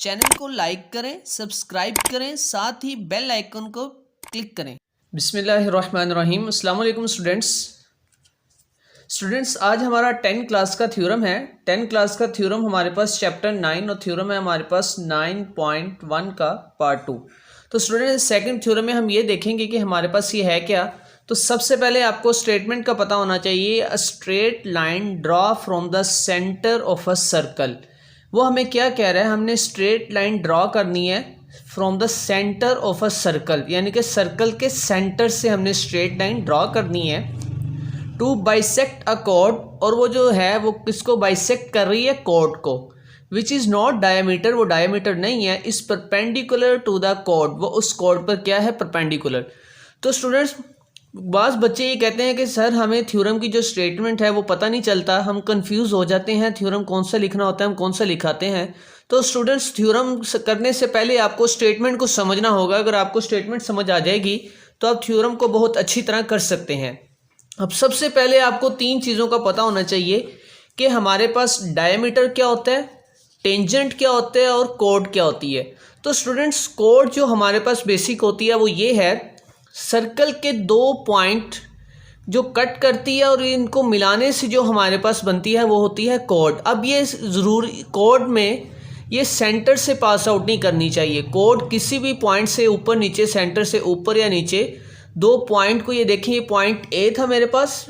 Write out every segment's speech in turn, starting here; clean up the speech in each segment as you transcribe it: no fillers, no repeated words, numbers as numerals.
Channel को like करें, subscribe करें, साथ ही बेल आइकन को क्लिक करें। बिस्मिल्लाहिर्रहमानिर्रहीम। अस्सलाम वालेकुम स्टूडेंट्स, आज हमारा 10 क्लास का थ्योरम है। 10 क्लास का थ्योरम हमारे पास चैप्टर 9 और थ्योरम है हमारे पास 9.1 का पार्ट 2। तो स्टूडेंट सेकंड थ्योरम में हम ये देखेंगे कि हमारे पास ये है क्या। तो सबसे पहले आपको स्टेटमेंट का पता होना चाहिए। A straight line draw from the centre of a circle. वो हमें क्या कह रहा है, हमने स्ट्रेट लाइन ड्रॉ करनी है from the centre of a circle, यानी कि सर्कल के सेंटर से हमने स्ट्रेट लाइन ड्रॉ करनी है। टू बाइसेक्ट अ कॉर्ड, और वो जो है वो किसको बाइसेक्ट कर रही है, कॉर्ड को, विच इज़ नॉट डायमीटर, वो डायमीटर नहीं है, इस परपेंडिकुलर टू द कॉर्ड, वो उस कॉर्ड पर क्या है, परपेंडिकुलर। तो स्टूडेंट्स बाज़ बच्चे ये कहते हैं कि सर हमें थ्योरम की जो स्टेटमेंट है वो पता नहीं चलता, हम कंफ्यूज हो जाते हैं, थ्योरम कौन सा लिखना होता है, हम कौन सा लिखाते हैं। तो स्टूडेंट्स थ्योरम करने से पहले आपको स्टेटमेंट को समझना होगा। अगर आपको स्टेटमेंट समझ आ जाएगी तो आप थ्योरम को बहुत अच्छी तरह कर सकते हैं। अब सबसे पहले आपको तीन चीज़ों का पता होना चाहिए कि हमारे पास डायमीटर क्या होता है, टेंजेंट क्या होता है और कॉर्ड क्या होती है। तो स्टूडेंट्स कॉर्ड जो हमारे पास बेसिक होती है वो ये है, सर्कल के दो पॉइंट जो कट करती है और इनको मिलाने से जो हमारे पास बनती है वो होती है कॉर्ड। अब ये ज़रूरी कॉर्ड में ये सेंटर से पास आउट नहीं करनी चाहिए। कॉर्ड किसी भी पॉइंट से ऊपर नीचे, सेंटर से ऊपर या नीचे, दो पॉइंट को, ये देखिए ये पॉइंट ए था मेरे पास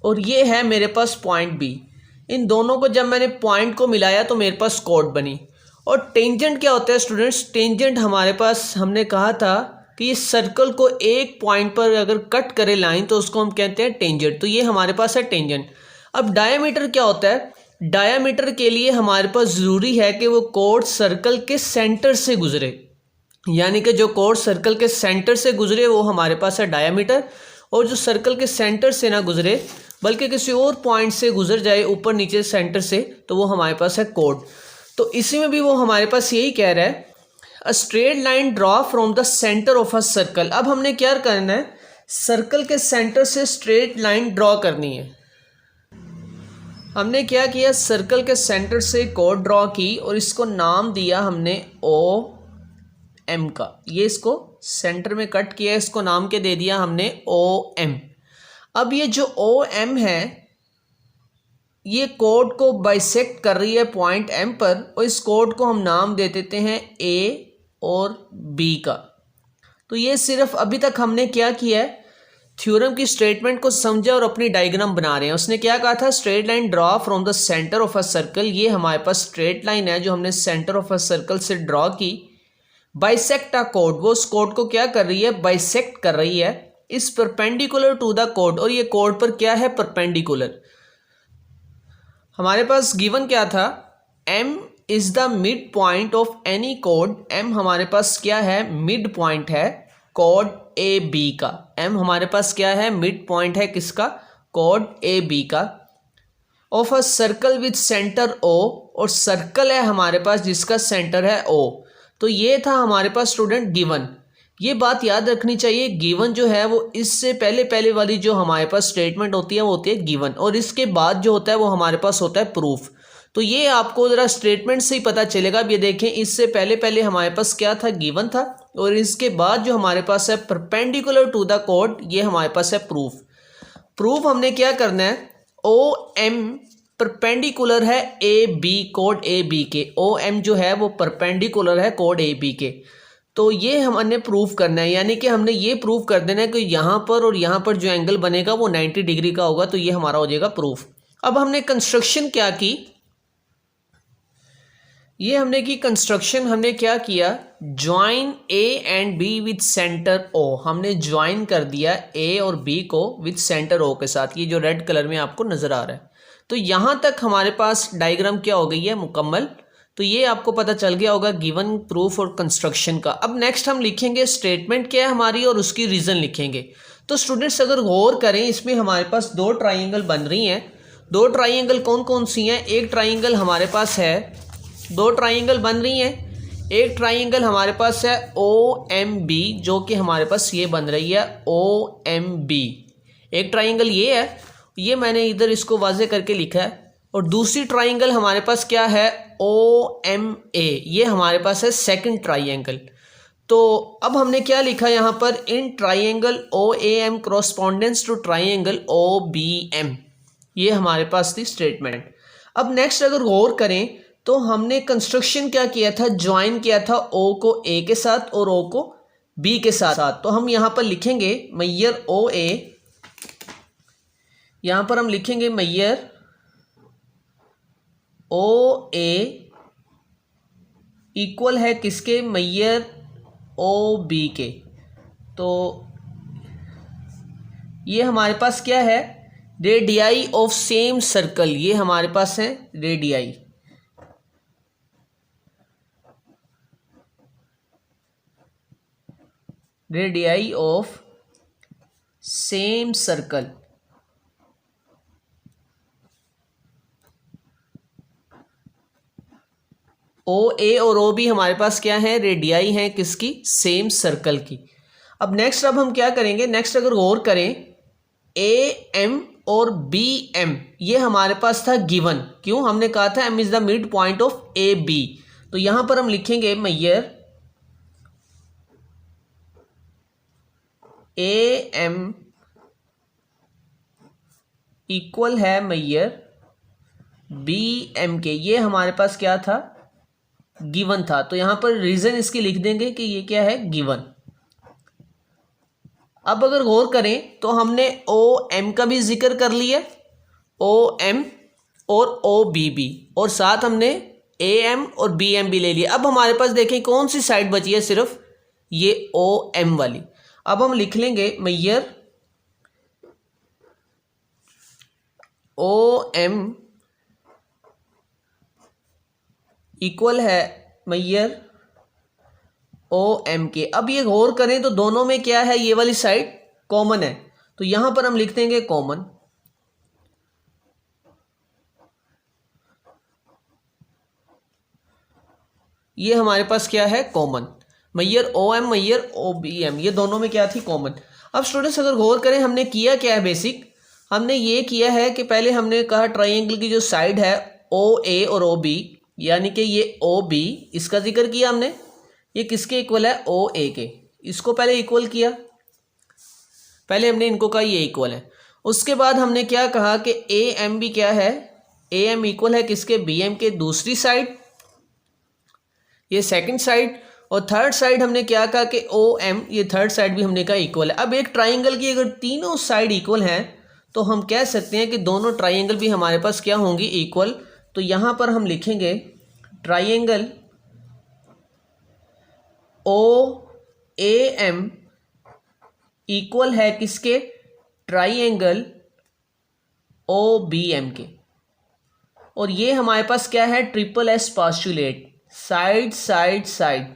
और ये है मेरे पास पॉइंट बी, इन दोनों को जब मैंने पॉइंट को मिलाया तो मेरे पास कॉर्ड बनी। और टेंजेंट क्या होता है स्टूडेंट्स, टेंजेंट हमारे पास हमने कहा था कि ये सर्कल को एक पॉइंट पर अगर कट करे लाइन तो उसको हम कहते हैं टेंजेंट। तो ये हमारे पास है टेंजेंट। अब डायमीटर क्या होता है, डायमीटर के लिए हमारे पास ज़रूरी है कि वो कॉर्ड सर्कल के सेंटर से गुजरे, यानी कि जो कॉर्ड सर्कल के सेंटर से गुजरे वो हमारे पास है डायमीटर, और जो सर्कल के सेंटर से ना गुजरे बल्कि किसी और पॉइंट से गुजर जाए ऊपर नीचे सेंटर से, तो वो हमारे पास है कॉर्ड। तो इसी में भी वो हमारे पास यही कह रहा है, a straight line draw from the centre of a circle. अब हमने क्या करना है, सर्कल के सेंटर से स्ट्रेट लाइन ड्रॉ करनी है। हमने क्या किया, सर्कल के सेंटर से कॉर्ड ड्रॉ की और इसको नाम दिया हमने ओ एम का। ये इसको सेंटर में कट किया, इसको नाम के दे दिया हमने ओ एम। अब ये जो ओ एम है ये कॉर्ड को बाइसेक्ट कर रही है पॉइंट एम पर, और इस कॉर्ड को हम नाम दे देते हैं ए और बी का। तो ये सिर्फ अभी तक हमने क्या किया है, थ्योरम की स्टेटमेंट को समझा और अपनी डायग्राम बना रहे हैं। उसने क्या कहा था, straight line draw from the centre of a circle. ये हमारे पास स्ट्रेट लाइन है जो हमने सेंटर ऑफ अ सर्कल से ड्रॉ की। बाइसेक्ट अ कॉर्ड, वो उस कॉर्ड को क्या कर रही है, बाइसेक्ट कर रही है, इस परपेंडिकुलर टू द कॉर्ड, और ये कॉर्ड पर क्या है, परपेंडिकुलर। हमारे पास गिवन क्या था, m is the mid point of any chord. m हमारे पास क्या है, मिड पॉइंट है कॉर्ड ए बी का। m हमारे पास क्या है, मिड पॉइंट है किसका, कॉर्ड ए बी का। Of a circle with centre o, और सर्कल है हमारे पास जिसका सेंटर है o। तो ये था हमारे पास स्टूडेंट गिवन। ये बात याद रखनी चाहिए, गिवन जो है वो इससे पहले वाली जो हमारे पास स्टेटमेंट होती है वो होती है गिवन, और इसके बाद जो होता है वो हमारे पास होता है प्रूफ। तो ये आपको ज़रा स्टेटमेंट से ही पता चलेगा। अब ये देखें, इससे पहले हमारे पास क्या था, गिवन था, और इसके बाद जो हमारे पास है परपेंडिकुलर टू द कॉर्ड, ये हमारे पास है प्रूफ। प्रूफ हमने क्या करना है, ओ एम परपेंडिकुलर है A B, code A B के। ओ एम जो है वो परपेंडिकुलर है कोड ए बी के। तो ये हमने प्रूफ करना है, यानी कि हमने ये प्रूफ कर देना है कि यहाँ पर और यहाँ पर जो एंगल बनेगा वो 90 डिग्री का होगा। तो ये हमारा हो जाएगा प्रूफ। अब हमने कंस्ट्रक्शन क्या की, ये हमने की कंस्ट्रक्शन, हमने क्या किया, join A and B with centre O. हमने ज्वाइन कर दिया ए और बी को विद सेंटर ओ के साथ, ये जो रेड कलर में आपको नजर आ रहा है। तो यहाँ तक हमारे पास डायग्राम क्या हो गई है, मुकम्मल। तो ये आपको पता चल गया होगा गिवन, प्रूफ और कंस्ट्रक्शन का। अब नेक्स्ट हम लिखेंगे स्टेटमेंट क्या है हमारी और उसकी रीज़न लिखेंगे। तो स्टूडेंट्स अगर गौर करें, इसमें हमारे पास दो ट्राइंगल बन रही हैं। दो ट्राइंगल कौन कौन सी हैं, एक ट्राइंगल हमारे पास है, दो ट्राइंगल बन रही हैं। एक ट्राइंगल हमारे पास है ओ एम बी, जो कि हमारे पास ये बन रही है ओ एम बी। एक ट्राइंगल ये है, ये मैंने इधर इसको वाजे करके लिखा है। और दूसरी ट्राइंगल हमारे पास क्या है, OMA, ये हमारे पास है सेकंड ट्राइंगल। तो अब हमने क्या लिखा यहाँ पर, in triangle OAM correspondence to triangle OBM, ये हमारे पास थी स्टेटमेंट। अब नेक्स्ट अगर गौर करें तो हमने कंस्ट्रक्शन क्या किया था, ज्वाइन किया था O को A के साथ और O को B के साथ। तो हम यहाँ पर लिखेंगे मैयर OA, यहाँ पर हम लिखेंगे मैयर OA इक्वल है किसके, मैयर OB के। तो ये हमारे पास क्या है, रेडियाई ऑफ सेम सर्कल, ये हमारे पास है radii. Radii of same circle, OA और OB हमारे पास क्या है, रेडियाई हैं किसकी, सेम सर्कल की। अब नेक्स्ट अब हम क्या करेंगे, नेक्स्ट अगर गौर करें AM और BM ये हमारे पास था गिवन, क्यों, हमने कहा था M is the mid point of AB। तो यहां पर हम लिखेंगे मैयर AM इक्वल है मैयर BM के, ये हमारे पास क्या था, गिवन था। तो यहां पर रीजन इसकी लिख देंगे कि ये क्या है, गिवन। अब अगर गौर करें तो हमने OM का भी जिक्र कर लिया, OM और OB भी, और साथ हमने AM और BM भी ले लिया। अब हमारे पास देखें कौन सी साइड बची है, सिर्फ ये OM वाली। अब हम लिख लेंगे मैयर OM इक्वल है मैयर OM के। अब ये गौर करें तो दोनों में क्या है, ये वाली साइड कॉमन है, तो यहां पर हम लिख देंगे कॉमन। ये हमारे पास क्या है, common. Maihar OM Maihar OBM ये दोनों में क्या थी, कॉमन। अब स्टूडेंट्स अगर गौर करें हमने किया क्या है, बेसिक हमने ये किया है कि पहले हमने कहा ट्राइंगल की जो साइड है OA और OB, यानी कि ये OB, इसका जिक्र किया हमने, ये किसके इक्वल है, OA के। इसको पहले इक्वल किया, पहले हमने इनको कहा ये इक्वल है। उसके बाद हमने क्या कहा कि AM भी क्या है, AM इक्वल है किसके, BM के, दूसरी साइड, ये सेकंड साइड। और थर्ड साइड हमने क्या कहा कि OM, ये थर्ड साइड भी हमने कहा इक्वल है। अब एक ट्राइंगल की अगर तीनों साइड इक्वल हैं तो हम कह सकते हैं कि दोनों ट्राइंगल भी हमारे पास क्या होंगी, इक्वल। तो यहां पर हम लिखेंगे ट्राइंगल OAM इक्वल है किसके, ट्राइंगल OBM के। और ये हमारे पास क्या है, triple S postulate, side side side,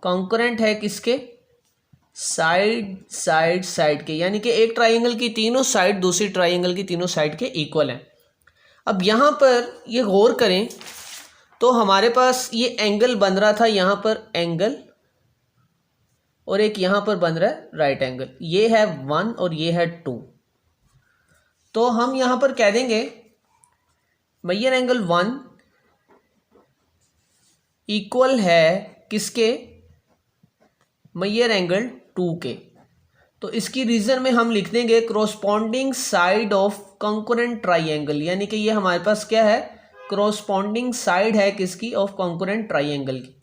concurrent है किसके, साइड साइड साइड के, यानी कि एक ट्राइंगल की तीनों साइड दूसरी ट्राइंगल की तीनों साइड के इक्वल हैं। अब यहाँ पर ये गौर करें तो हमारे पास ये एंगल बन रहा था, यहाँ पर एंगल, और एक यहाँ पर बन रहा है राइट एंगल, ये है 1 और ये है 2। तो हम यहाँ पर कह देंगे मैयर एंगल 1 इक्वल है किसके, मैयर एंगल 2 के। तो इसकी रीजन में हम लिख देंगे corresponding side of concurrent triangle, यानी कि ये हमारे पास क्या है, क्रॉसपॉन्डिंग साइड है किसकी, ऑफ कॉन्करेंट ट्राइंगल की।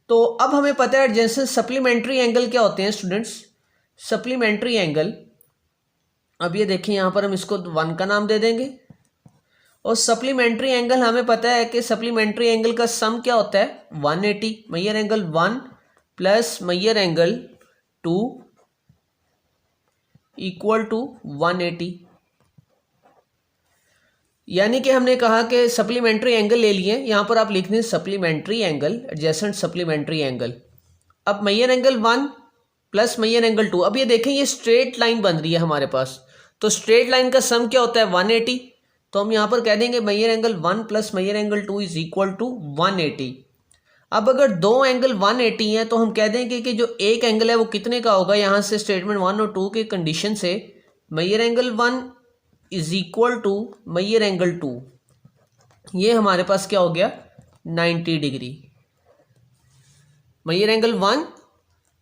तो अब हमें पता है जैसे सप्लीमेंट्री एंगल क्या होते हैं स्टूडेंट्स, सप्लीमेंट्री एंगल, अब ये देखिए यहाँ पर हम इसको 1 का नाम दे देंगे। और सप्लीमेंट्री एंगल हमें पता है कि सप्लीमेंट्री एंगल का सम क्या होता है, 180। Measure angle 1 plus measure angle 2 equal to 180। यानी कि हमने कहा कि सप्लीमेंट्री एंगल ले लिए, यहां पर आप लिख दें supplementary angle, adjacent supplementary angle. अब Maihar angle 1 plus measure angle 2, अब ये देखें ये स्ट्रेट लाइन बन रही है हमारे पास, तो स्ट्रेट लाइन का सम क्या होता है, 180। तो हम यहां पर कह देंगे measure angle 1 plus measure angle 2 is equal to 180। अब अगर दो एंगल 180 हैं तो हम कह देंगे कि जो एक एंगल है वो कितने का होगा, यहां से स्टेटमेंट 1 और 2 के कंडीशन से measure angle 1 is equal to measure angle 2। ये हमारे पास क्या हो गया 90 degree. Measure angle 1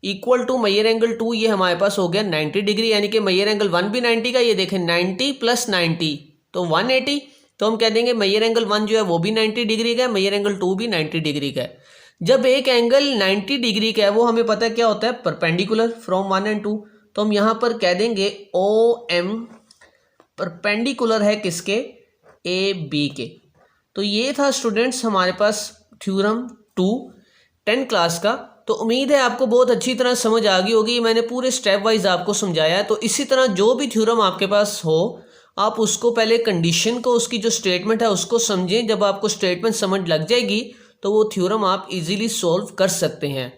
equal to measure angle 2, ये हमारे पास हो गया 90 डिग्री, यानी कि मेजर एंगल 1 भी 90 का, ये देखें 90 प्लस 90 तो 180। तो हम कह देंगे मेजर एंगल 1 जो है वो भी 90 डिग्री का है, मेजर एंगल 2 भी 90 डिग्री का है। जब एक एंगल 90 डिग्री का है वो हमें पता है क्या होता है परपेंडिकुलर फ्रॉम 1 एंड 2। तो हम यहाँ पर कह देंगे OM परपेंडिकुलर है किसके AB के। तो ये था स्टूडेंट्स हमारे पास थ्योरम 2 10 क्लास का। तो उम्मीद है आपको बहुत अच्छी तरह समझ आ गई होगी, मैंने पूरे स्टेप वाइज आपको समझाया है। तो इसी तरह जो भी थ्योरम आपके पास हो आप उसको पहले कंडीशन को, उसकी जो स्टेटमेंट है उसको समझें। जब आपको स्टेटमेंट समझ लग जाएगी तो वो थ्योरम आप इजीली सॉल्व कर सकते हैं।